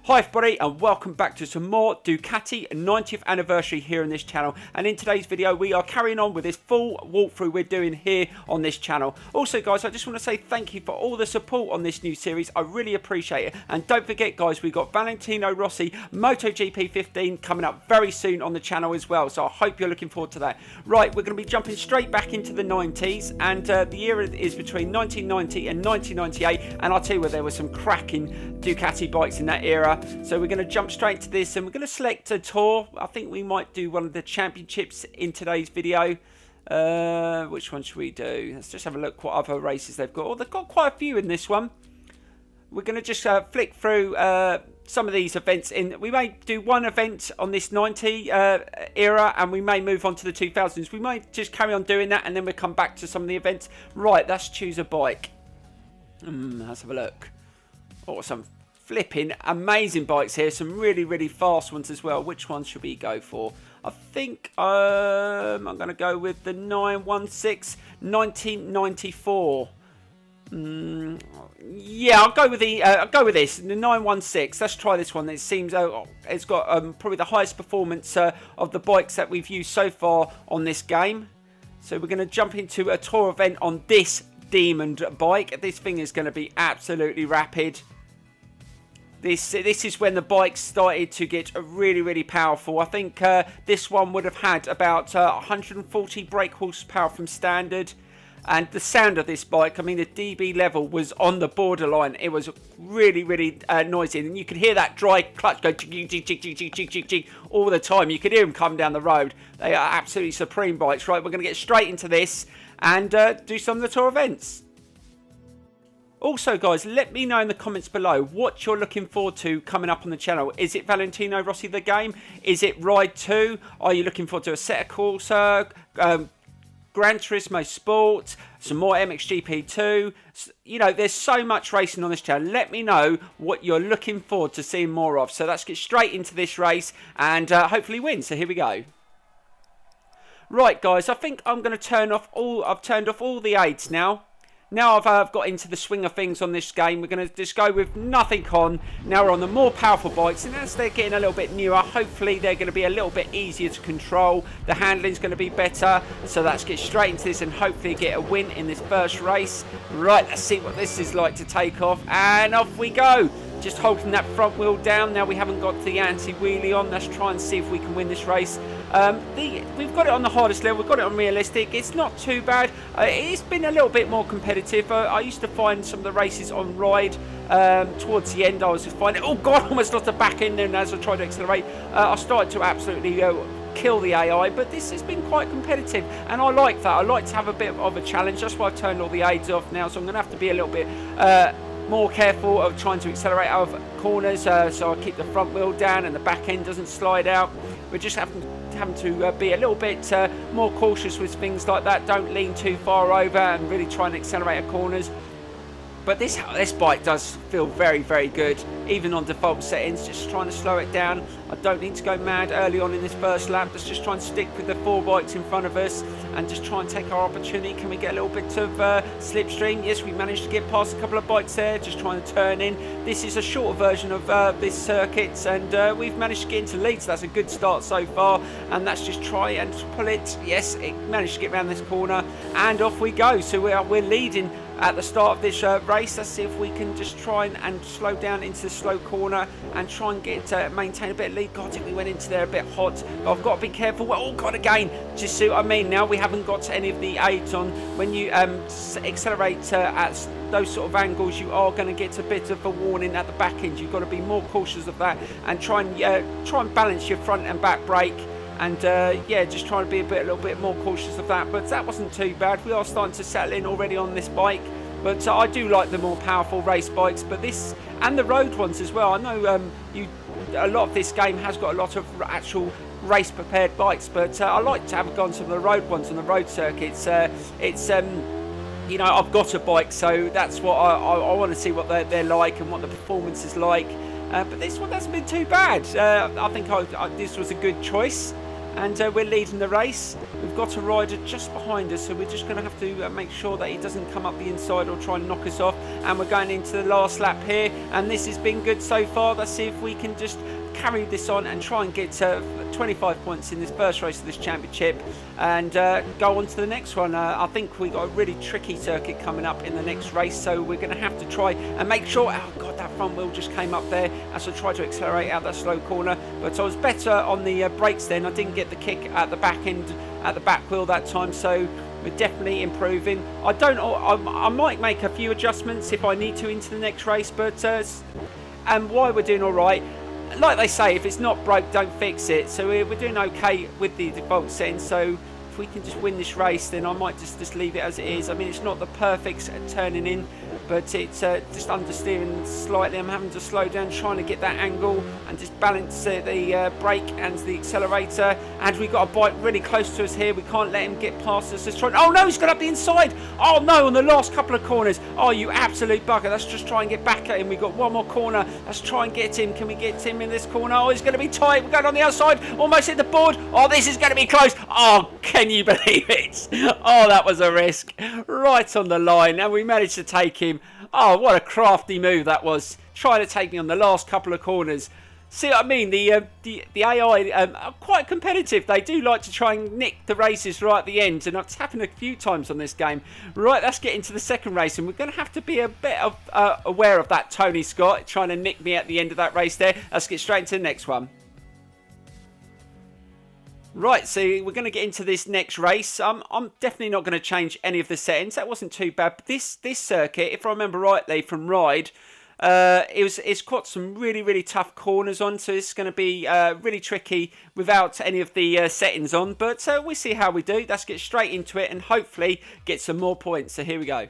Hi everybody and welcome back to some more Ducati 90th anniversary here on this channel, and in today's video we are carrying on with this full walkthrough we're doing here on this channel. Also guys, I just want to say thank you for all the support on this new series. I really appreciate it, and don't forget guys, we've got Valentino Rossi MotoGP 15 coming up very soon on the channel as well, so I hope you're looking forward to that. Right, we're going to be jumping straight back into the 90s, and the year is between 1990 and 1998, and I'll tell you what, there were some cracking Ducati bikes in that era. So we're going to jump straight to this, and we're going to select a tour. I think we might do one of the championships in today's video. Which one should we do? Let's just have a look what other races they've got. Oh, they've got quite a few in this one. We're going to just flick through some of these events. We may do one event on this 90 era, and we may move on to the 2000s. We might just carry on doing that, and then we'll come back to some of the events. Right, let's choose a bike. Let's have a look. Awesome. Flipping amazing bikes here, some really fast ones as well. Which one should we go for? I think I'm going to go with the 916 1994. Yeah, I'll go with this, the 916. Let's try this one. It seems it's got probably the highest performance of the bikes that we've used so far on this game. So we're going to jump into a tour event on this Demon bike. This thing is going to be absolutely rapid. This is when the bike started to get really powerful. I think this one would have had about 140 brake horsepower from standard. And the sound of this bike, I mean, the dB level was on the borderline. It was really noisy. And you could hear that dry clutch go jig all the time. You could hear them come down the road. They are absolutely supreme bikes. Right, we're going to get straight into this and do some of the tour events. Also guys, let me know in the comments below what you're looking forward to coming up on the channel. Is it Valentino Rossi the game? Is it Ride 2? Are you looking forward to a Assetto Corsa, Gran Turismo Sport, some more MXGP2? You know, there's so much racing on this channel. Let me know what you're looking forward to seeing more of. So let's get straight into this race and hopefully win. So here we go. Right guys, I think I'm going to turn off I've turned off all the aids now. Now I've got into the swing of things on this game, we're going to just go with nothing on. Now we're on the more powerful bikes, and as they're getting a little bit newer, hopefully they're going to be a little bit easier to control. The handling's going to be better. So let's get straight into this and hopefully get a win in this first race. Right, let's see what this is like to take off, and off we go. Just holding that front wheel down. Now we haven't got the anti-wheelie on. Let's try and see if we can win this race. We've got it on the hardest level. We've got it on realistic. It's not too bad. It's been a little bit more competitive. I used to find some of the races on Ride towards the end. I was just finding, oh god, I almost lost the back end there, and as I tried to accelerate, I started to absolutely kill the AI, but this has been quite competitive, and I like that. I like to have a bit of a challenge. That's why I've turned all the aids off now, so I'm going to have to be a little bit more careful of trying to accelerate out of corners, so I keep the front wheel down and the back end doesn't slide out. We're just having to be a little bit more cautious with things like that. Don't lean too far over and really try and accelerate at corners. But this bike does feel very good, even on default settings. Just trying to slow it down. I don't need to go mad early on in this first lap. Let's just try and stick with the 4 bikes in front of us and just try and take our opportunity. Can we get a little bit of slipstream? Yes, we managed to get past a couple of bikes there, just trying to turn in. This is a shorter version of this circuit, and we've managed to get into lead, so that's a good start so far. And let's just try and pull it. Yes, it managed to get around this corner, and off we go. So we're leading at the start of this race. Let's see if we can just try and slow down into the slow corner and try and get maintain a bit of lead. God, I think we went into there a bit hot. I've got to be careful. Oh god, again, just see what I mean. Now we haven't got any of the aids on. When you accelerate at those sort of angles, you are going to get a bit of a warning at the back end. You've got to be more cautious of that and try and balance your front and back brake. And yeah, just trying to be a little bit more cautious of that. But that wasn't too bad. We are starting to settle in already on this bike. But I do like the more powerful race bikes. But this and the road ones as well. I know a lot of this game has got a lot of actual race prepared bikes. But I like to have gone some of the road ones on the road circuits. You know, I've got a bike, so that's what I want to see what they're like and what the performance is like. But this one hasn't been too bad. I think this was a good choice. And we're leading the race. We've got a rider just behind us, so we're just going to have to make sure that he doesn't come up the inside or try and knock us off. and we're going into the last lap here, and this has been good so far. Let's see if we can just carry this on and try and get 25 points in this first race of this championship and go on to the next one. I think we got a really tricky circuit coming up in the next race, so we're going to have to try and make sure. Oh god, that front wheel just came up there as I tried to accelerate out that slow corner, but I was better on the brakes then. I didn't get the kick at the back end, at the back wheel that time, so we're definitely improving. I might make a few adjustments if I need to into the next race, but and why we're doing all right, like they say, if it's not broke, don't fix it. So we're doing okay with the default settings. So if we can just win this race, then I might just leave it as it is. I mean, it's not the perfect turning in, but it's just understeering slightly. I'm having to slow down, trying to get that angle and just balance the brake and the accelerator. And we've got a bike really close to us here. We can't let him get past us. Let's try. Oh no, he's got up the inside. Oh no, on the last couple of corners. Oh, you absolute bugger. Let's just try and get back at him. We've got one more corner. Let's try and get him. Can we get him in this corner? Oh, he's going to be tight. We're going on the outside. Almost hit the board. Oh, this is going to be close. Oh, can you believe it? Oh, that was a risk. Right on the line. And we managed to take him. Oh, what a crafty move that was. Trying to take me on the last couple of corners. See what I mean? The AI are quite competitive. They do like to try and nick the races right at the end, and it's happened a few times on this game. Right, let's get into the second race, and we're going to have to be a bit of, aware of that Tony Scott trying to nick me at the end of that race there. Let's get straight into the next one. Right, so we're going to get into this next race. I'm definitely not going to change any of the settings. That wasn't too bad. But this circuit, if I remember rightly from Ride, it's got some really tough corners on, so it's going to be really tricky without any of the settings on. But we'll see how we do. Let's get straight into it and hopefully get some more points. So here we go.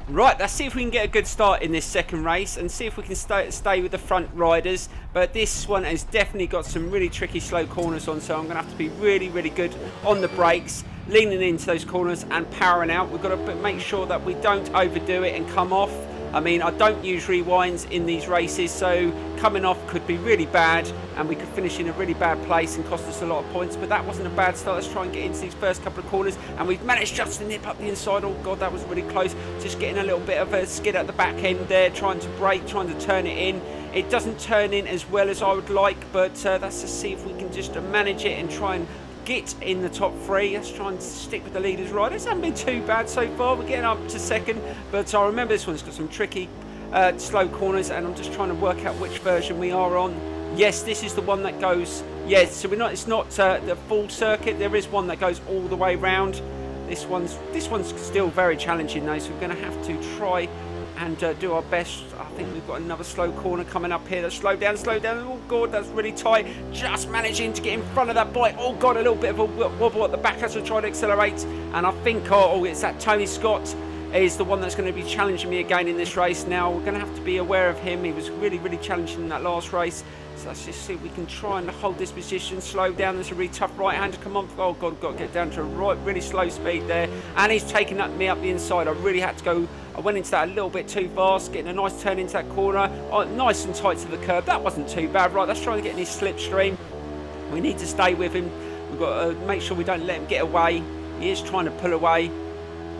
Right, let's see if we can get a good start in this second race and see if we can stay with the front riders. But this one has definitely got some really tricky slow corners on, so I'm going to have to be really good on the brakes, leaning into those corners and powering out. We've got to make sure that we don't overdo it and come off. I mean, I don't use rewinds in these races, so coming off could be really bad and we could finish in a really bad place and cost us a lot of points. But that wasn't a bad start. Let's try and get into these first couple of corners, and we've managed just to nip up the inside. Oh god, that was really close. Just getting a little bit of a skid at the back end there, trying to brake, trying to turn it in. It doesn't turn in as well as I would like, but let's just see if we can just manage it and try and get in the top three. Let's try and stick with the leaders' riders. It hasn't been too bad so far. We're getting up to second, but I remember this one's got some tricky slow corners, and I'm just trying to work out which version we are on. Yes, this is the one that goes. Yes, so we're not. It's not the full circuit. There is one that goes all the way round. This one's still very challenging though, so we're going to have to try and do our best. I think we've got another slow corner coming up here. Let's slow down. Oh god, that's really tight. Just managing to get in front of that bike. Oh god, a little bit of a wobble at the back as I try to accelerate. And I think, oh, it's that Tony Scott is the one that's going to be challenging me again in this race. Now we're going to have to be aware of him. He was really challenging in that last race. So let's just see if we can try and hold this position, slow down. There's a really tough right hander. Come on. Oh god, got to get down to a really slow speed there. And he's taking me up the inside. I really had to go. I went into that a little bit too fast, getting a nice turn into that corner. Oh, nice and tight to the curb. That wasn't too bad. Right, let's try and get in his slipstream. We need to stay with him. We've got to make sure we don't let him get away. He is trying to pull away.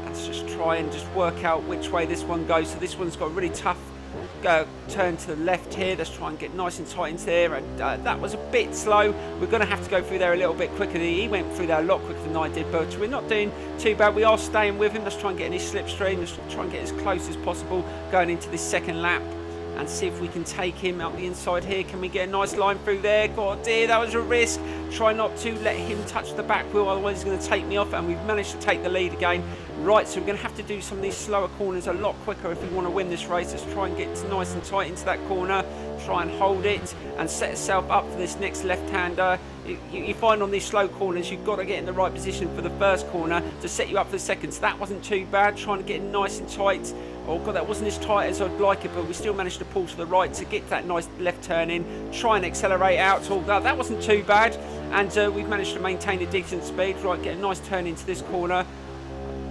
Let's just try and just work out which way this one goes. So this one's got a really tough turn to the left here. Let's try and get nice and tight into there. And that was a bit slow. We're going to have to go through there a little bit quicker. He went through there a lot quicker than I did, but we're not doing too bad. We are staying with him. Let's try and get in his slipstream. Let's try and get as close as possible going into this second lap and see if we can take him out the inside here. Can we get a nice line through there? God dear, that was a risk. Try not to let him touch the back wheel, otherwise he's going to take me off, and we've managed to take the lead again. Right, so we're going to have to do some of these slower corners a lot quicker if we want to win this race. Let's try and get nice and tight into that corner, try and hold it and set yourself up for this next left-hander. You find on these slow corners you've got to get in the right position for the first corner to set you up for the second. So that wasn't too bad, trying to get nice and tight. Oh god, that wasn't as tight as I'd like it, but we still managed to pull to the right to get that nice left turn in, try and accelerate out. Oh god, that wasn't too bad, and we've managed to maintain a decent speed. Right, get a nice turn into this corner.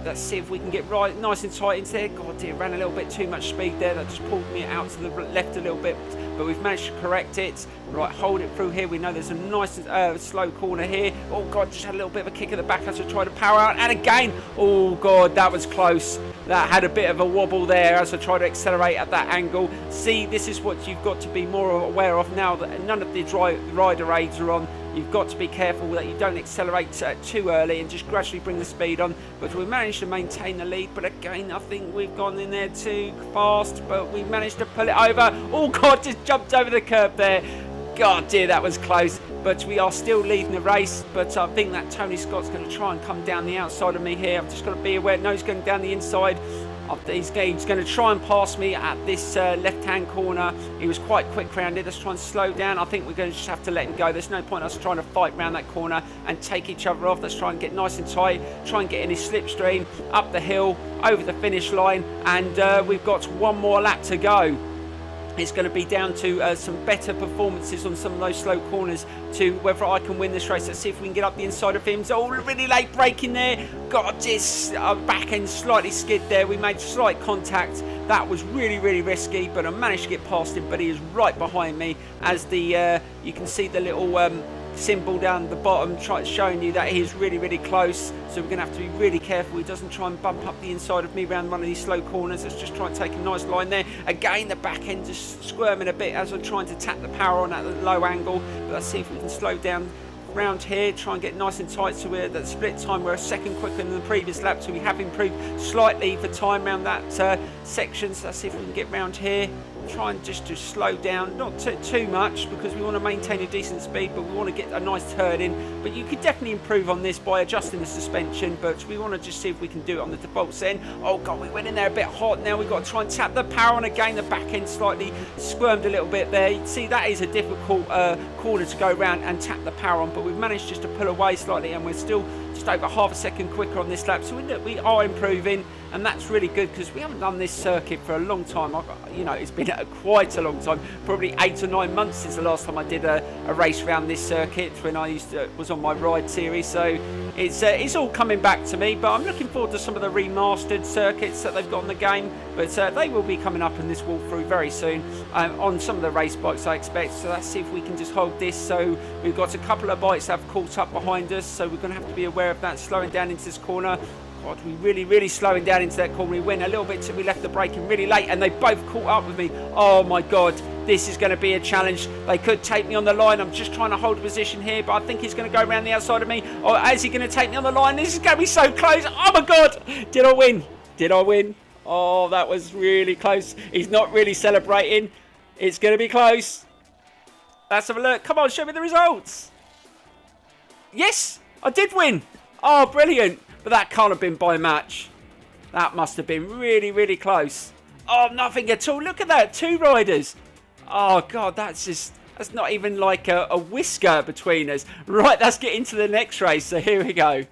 Let's see if we can get right, nice and tight into there. God dear, ran a little bit too much speed there. That just pulled me out to the left a little bit, but we've managed to correct it. Right, hold it through here. We know there's a nice slow corner here. Oh God, just had a little bit of a kick at the back as I tried to power out. And again, oh God, that was close. That had a bit of a wobble there as I tried to accelerate at that angle. See, this is what you've got to be more aware of now that none of the rider aids are on. You've got to be careful that you don't accelerate too early and just gradually bring the speed on. But we managed to maintain the lead. But again, I think we've gone in there too fast. But we managed to pull it over. Oh God, just jumped over the curb there. God dear, that was close. But we are still leading the race. But I think that Tony Scott's going to try and come down the outside of me here. I've just got to be aware. No, he's going down the inside. He's going to try and pass me at this left-hand corner. He was quite quick round it. Let's try and slow down. I think we're going to just have to let him go. There's no point us trying to fight round that corner and take each other off. Let's try and get nice and tight. Try and get in his slipstream, up the hill, over the finish line. And we've got one more lap to go. It's going to be down to some better performances on some of those slow corners to whether I can win this race. Let's see if we can get up the inside of him. Oh, really late braking there. God, this back end slightly skid there. We made slight contact. That was really, really risky, but I managed to get past him. But he is right behind me as the you can see the little symbol down the bottom showing you that he's really, really close. So we're going to have to be really careful he doesn't try and bump up the inside of me around one of these slow corners. Let's just try and take a nice line there. Again, the back end just squirming a bit as I'm trying to tap the power on at a low angle. But let's see if we can slow down round here, try and get nice and tight. So we're at that split time, we're a second quicker than the previous lap, so we have improved slightly for time around that section. So let's see if we can get round here, try and just to slow down, not too much, because we want to maintain a decent speed, but we want to get a nice turn in. But you could definitely improve on this by adjusting the suspension, but we want to just see if we can do it on the default setting. Oh God, we went in there a bit hot. Now we've got to try and tap the power on again. The back end slightly squirmed a little bit there. You see, that is a difficult corner to go around and tap the power on, but we've managed just to pull away slightly, and we're still just over half a second quicker on this lap. So we are improving, and that's really good because we haven't done this circuit for a long time. You know, it's been quite a long time, probably 8 or 9 months since the last time I did a race around this circuit when I was on my ride series. So it's all coming back to me, but I'm looking forward to some of the remastered circuits that they've got in the game. But they will be coming up in this walkthrough very soon on some of the race bikes, I expect. So let's see if we can just hold this. So we've got a couple of bikes that have caught up behind us, so we're going to have to be aware of that, slowing down into this corner. God, we really slowing down into that corner. We went a little bit till we left the braking really late, and they both caught up with me. Oh my God, this is going to be a challenge. They could take me on the line. I'm just trying to hold a position here, but I think he's going to go around the outside of me. Or is he going to take me on the line? This is going to be so close. Oh my God, did I win? Did I win? Oh, that was really close. He's not really celebrating. It's going to be close. Let's have a look. Come on, show me the results. Yes, I did win. Oh, brilliant. But that can't have been by much. That must have been really close. Oh, nothing at all. Look at that. 2 riders. Oh, God, that's not even like a whisker between us. Right, let's get into the next race. So here we go.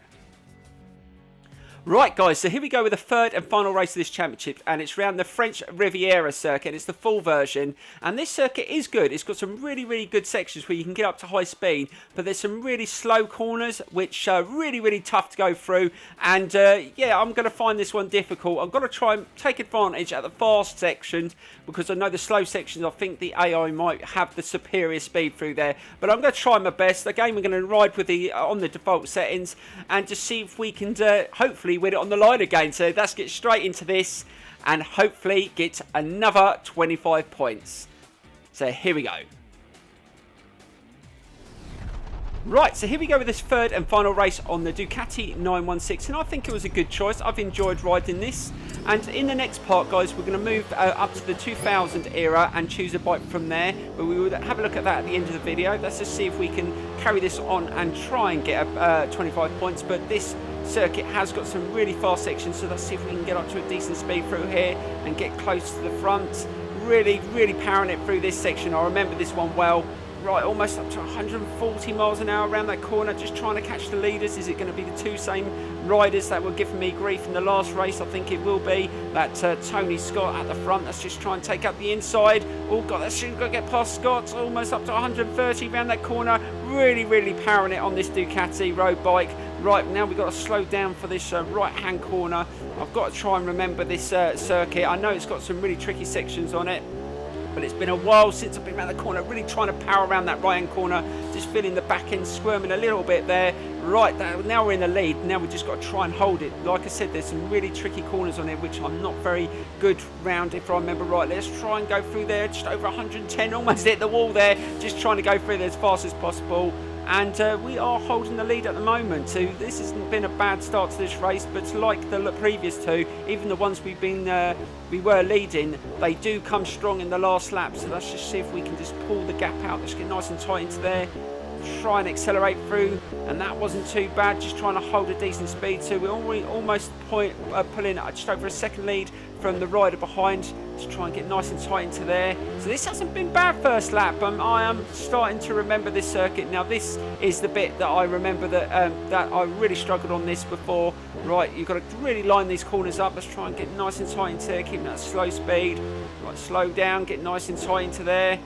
Right, guys, so here we go with the third and final race of this championship, and it's around the French Riviera circuit. It's the full version, and this circuit is good. It's got some really good sections where you can get up to high speed, but there's some really slow corners which are really tough to go through. And yeah, I'm going to find this one difficult. I've got to try and take advantage at the fast sections, because I know the slow sections, I think the AI might have the superior speed through there. But I'm going to try my best. Again, we're going to ride with the on the default settings and just see if we can hopefully win it on the line again. So let's get straight into this and hopefully get another 25 points. So here we go. Right, so here we go with this third and final race on the Ducati 916, and I think it was a good choice. I've enjoyed riding this, and in the next part, guys, we're going to move up to the 2000 era and choose a bike from there, but we will have a look at that at the end of the video. Let's just see if we can carry this on and try and get 25 points, but this circuit has got some really fast sections, so let's see if we can get up to a decent speed through here and get close to the front. Really powering it through this section. I remember this one well. right, almost up to 140 miles an hour around that corner, just trying to catch the leaders. Is it going to be the two same riders that were giving me grief in the last race? I think it will be. That Tony Scott at the front. Let's just try and take up the inside. Oh God, that's got to get past Scott. Almost up to 130 around that corner. Really, really powering it on this Ducati road bike. Right, now we've got to slow down for this right-hand corner. I've got to try and remember this circuit. I know it's got some really tricky sections on it, but it's been a while since I've been around the corner, really trying to power around that right-hand corner, just feeling the back end squirming a little bit there. Right, now we're in the lead, now we've just got to try and hold it. Like I said, there's some really tricky corners on it, which I'm not very good round, if I remember right. Let's try and go through there, just over 110, almost hit the wall there, just trying to go through there as fast as possible. And we are holding the lead at the moment. So this hasn't been a bad start to this race, but like the previous two, even the ones we were leading, they do come strong in the last lap. So let's just see if we can just pull the gap out. Let's get nice and tight into there. Try and accelerate through, and that wasn't too bad. Just trying to hold a decent speed. So we're almost pulling just over a second lead from the rider behind. Let's try and get nice and tight into there. So this hasn't been bad first lap. I am starting to remember this circuit now. This is the bit that I remember that I really struggled on this before. Right, you've got to really line these corners up. Let's try and get nice and tight into there, keeping that slow speed. Right, slow down, get nice and tight into there.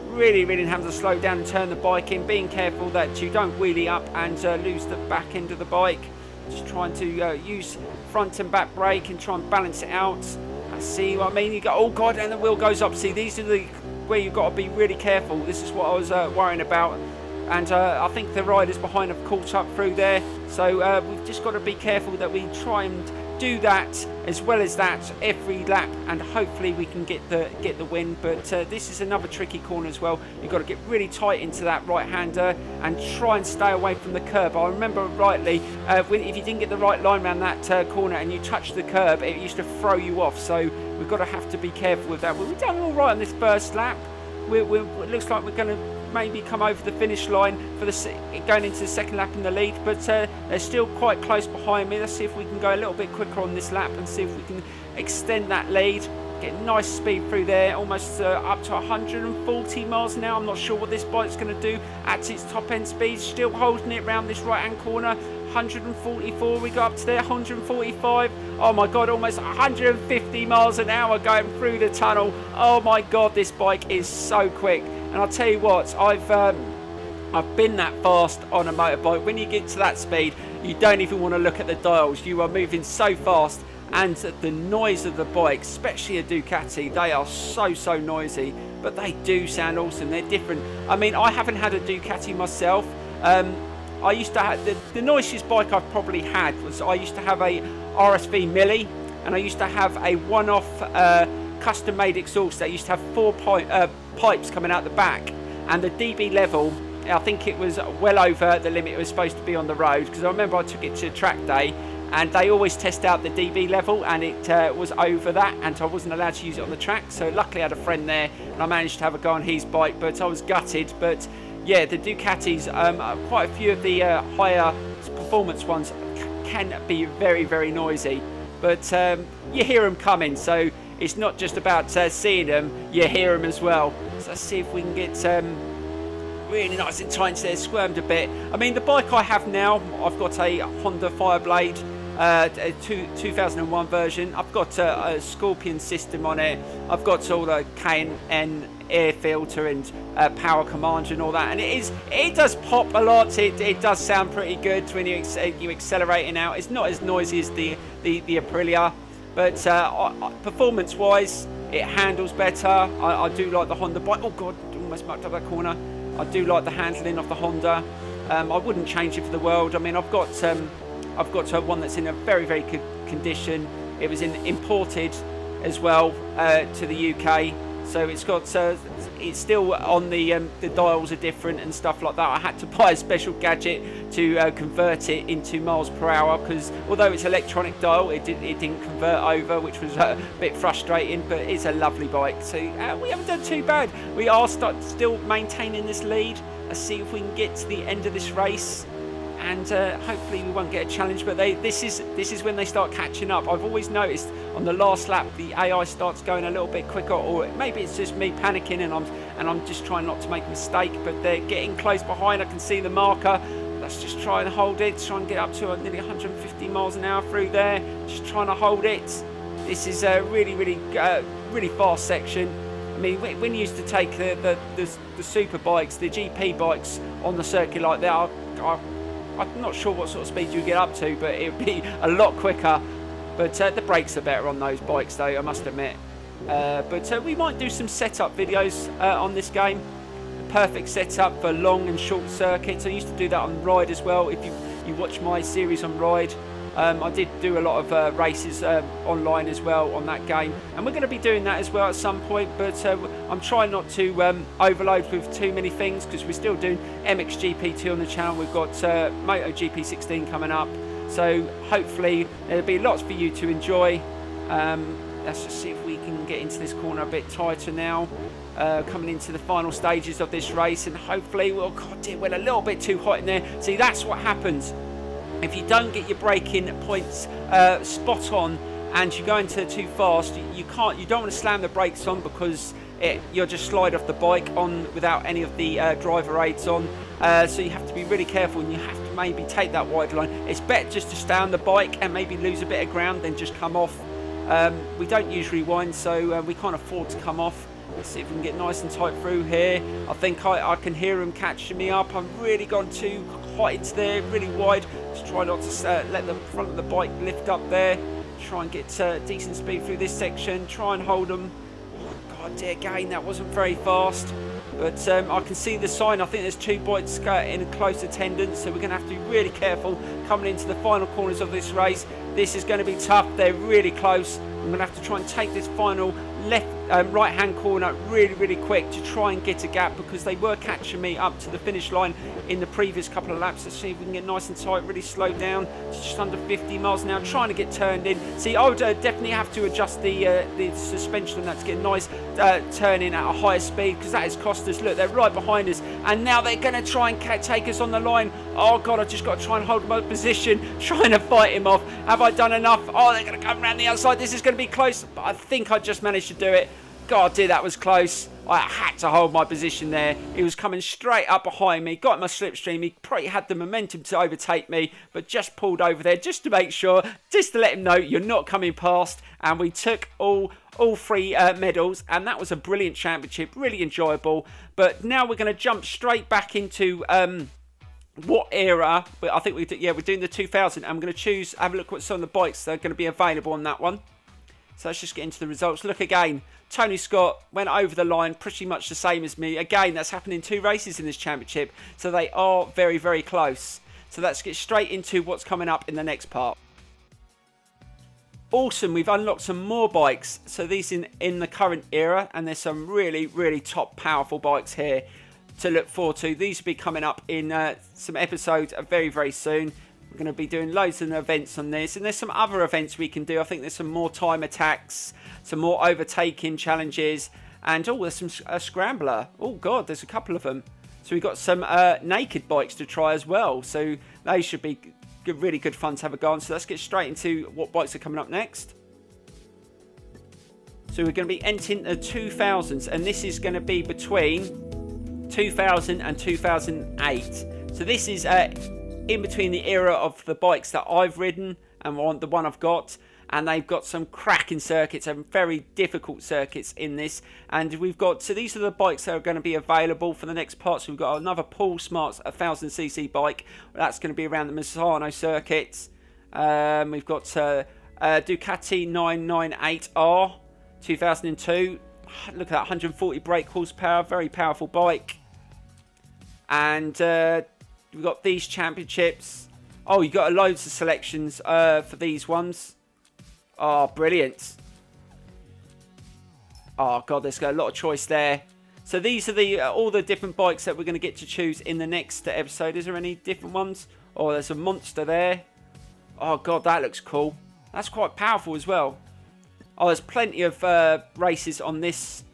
Really having to slow down and turn the bike in, being careful that you don't wheelie up and lose the back end of the bike. Just trying to use front and back brake and try and balance it out. See what I mean? You go, oh God, and the wheel goes up. See, these are where you've got to be really careful. This is what I was worrying about. And I think the riders behind have caught up through there. So we've just got to be careful that we try and do that as well as that every lap, and hopefully we can get the win. But this is another tricky corner as well. You've got to get really tight into that right-hander and try and stay away from the curb. I remember rightly, if you didn't get the right line around that corner and you touched the curb, it used to throw you off. So we've got to have to be careful with that. Well, we've done all right on this first lap. It looks like we're going to maybe come over the finish line for going into the second lap in the lead, but they're still quite close behind me. Let's see if we can go a little bit quicker on this lap and see if we can extend that lead. Get nice speed through there, almost up to 140 miles an hour. I'm not sure what this bike's going to do at its top end speed. Still holding it around this right hand corner. 144, we got up to there, 145. Oh my God, almost 150 miles an hour going through the tunnel. Oh my God, this bike is so quick. And I'll tell you what, I've been that fast on a motorbike. When you get to that speed, you don't even want to look at the dials. You are moving so fast, and the noise of the bike, especially a Ducati, they are so noisy, but they do sound awesome. They're different. I mean, I haven't had a Ducati myself. I used to have the noisiest bike I've probably had was I used to have a RSV Millie, and I used to have a one-off custom-made exhaust that used to have four pipes coming out the back, and the dB level, I think it was well over the limit it was supposed to be on the road, because I remember I took it to track day and they always test out the dB level, and it was over that, and I wasn't allowed to use it on the track. So luckily I had a friend there and I managed to have a go on his bike, but I was gutted. But yeah, the Ducatis, quite a few of the higher performance ones can be very noisy, but you hear them coming, so it's not just about seeing them, you hear them as well. So let's see if we can get really nice and tight there, squirmed a bit. I mean, the bike I have now, I've got a Honda Fireblade, a 2001 version. I've got a Scorpion system on it. I've got all the K&N air filter and power command and all that, and it does pop a lot. It does sound pretty good when you accelerating out. It's not as noisy as the Aprilia, but performance wise it handles better. I do like the Honda bike. Oh God, almost mucked up that corner. I do like the handling of the Honda. I wouldn't change it for the world. I mean, I've got one that's in a very good condition. It was imported as well to the UK, so it's got it's still on the dials are different and stuff like that. I had to buy a special gadget to convert it into miles per hour, because although it's electronic dial, it didn't convert over, which was a bit frustrating. But it's a lovely bike, so we haven't done too bad. We are still maintaining this lead. Let's see if we can get to the end of this race and hopefully we won't get a challenge. But this is when they start catching up. I've always noticed on the last lap the AI starts going a little bit quicker, or maybe it's just me panicking and I'm just trying not to make a mistake. But they're getting close behind. I can see the marker. Let's just try and hold it. Try and get up to nearly 150 miles an hour through there. Just trying to hold it. This is a really fast section. I mean, when you used to take the super bikes, the GP bikes on the circuit like that, I'm not sure what sort of speed you get up to, but it would be a lot quicker. But the brakes are better on those bikes, though, I must admit. But we might do some setup videos on this game. Perfect setup for long and short circuits. I used to do that on Ride as well. If you watch my series on Ride, I did do a lot of races online as well on that game, and we're going to be doing that as well at some point. But I'm trying not to overload with too many things, because we're still doing MXGP2 on the channel. We've got MotoGP 16 coming up, so hopefully there'll be lots for you to enjoy. Let's just see if we can get into this corner a bit tighter now. Coming into the final stages of this race, and hopefully, well, God, it went a little bit too hot in there. See, that's what happens if you don't get your braking points spot on, and you go into too fast. You don't want to slam the brakes on, because you'll just slide off the bike on without any of the driver aids on. So you have to be really careful, and you have to maybe take that wide line. It's better just to stay on the bike and maybe lose a bit of ground than just come off. We don't use rewind, so we can't afford to come off. Let's see if we can get nice and tight through here. I think I can hear him catching me up. I've really gone too hot there, really wide. Just try not to let the front of the bike lift up there. Try and get decent speed through this section. Try and hold them. Oh, God, dear, again, that wasn't very fast. But I can see the sign. I think there's two bikes in close attendance, so we're going to have to be really careful coming into the final corners of this race. This is going to be tough. They're really close. I'm going to have to try and take this final right hand corner really quick to try and get a gap, because they were catching me up to the finish line in the previous couple of laps. Let's see if we can get nice and tight, really slow down to just under 50 miles an hour, trying to get turned in. See, I would definitely have to adjust the suspension on that to get nice turning at a higher speed, because that has cost us. Look, they're right behind us, and now they're going to try and take us on the line. Oh God, I just got to try and hold my position, trying to fight him off. Have I done enough? Oh, they're going to come around the outside. This is going to be close, but I think I just managed to do it. God, dear, that was close. I had to hold my position there. He was coming straight up behind me, got my slipstream. He probably had the momentum to overtake me, but just pulled over there just to make sure, just to let him know you're not coming past. And we took all three medals, and that was a brilliant championship, really enjoyable. But now we're going to jump straight back into what era. But I think we're doing the 2000. I'm going to have a look at some of the bikes that are going to be available on that one. So let's just get into the results. Look again, Tony Scott went over the line pretty much the same as me. Again, that's happened in 2 races in this championship, so they are very close. So let's get straight into what's coming up in the next part. Awesome, we've unlocked some more bikes. So these in the current era, and there's some really top powerful bikes here to look forward to. These will be coming up in some episodes very soon. We're going to be doing loads of events on this, and there's some other events we can do. I think there's some more time attacks, some more overtaking challenges, and there's some scrambler. Oh God, there's a couple of them. So we've got some naked bikes to try as well. So they should be really good fun to have a go on. So let's get straight into what bikes are coming up next. So we're going to be entering the 2000s, and this is going to be between 2000 and 2008. So this is in between the era of the bikes that I've ridden and the one I've got, and they've got some cracking circuits and very difficult circuits in this. And we've got, so these are the bikes that are going to be available for the next part. So we've got another Paul Smart's 1000cc bike, that's going to be around the Misano circuits. We've got Ducati 998R 2002. Look at that, 140 brake horsepower, very powerful bike. And we've got these championships. Oh, you got loads of selections for these ones. Oh, brilliant. Oh God, there's got a lot of choice there. So these are all the different bikes that we're going to get to choose in the next episode. Is there any different ones? Oh, there's a monster there. Oh God, that looks cool. That's quite powerful as well. Oh, there's plenty of races on this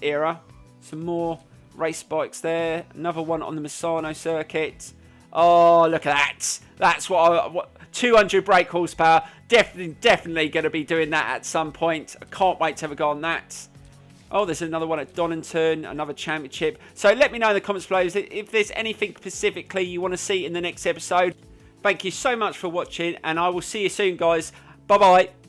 era. Some more race bikes there. Another one on the Misano circuit. Oh, look at that. That's what 200 brake horsepower. Definitely going to be doing that at some point. I can't wait to have a go on that. Oh, there's another one at Donington, another championship. So let me know in the comments below if there's anything specifically you want to see in the next episode. Thank you so much for watching, and I will see you soon, guys. Bye-bye.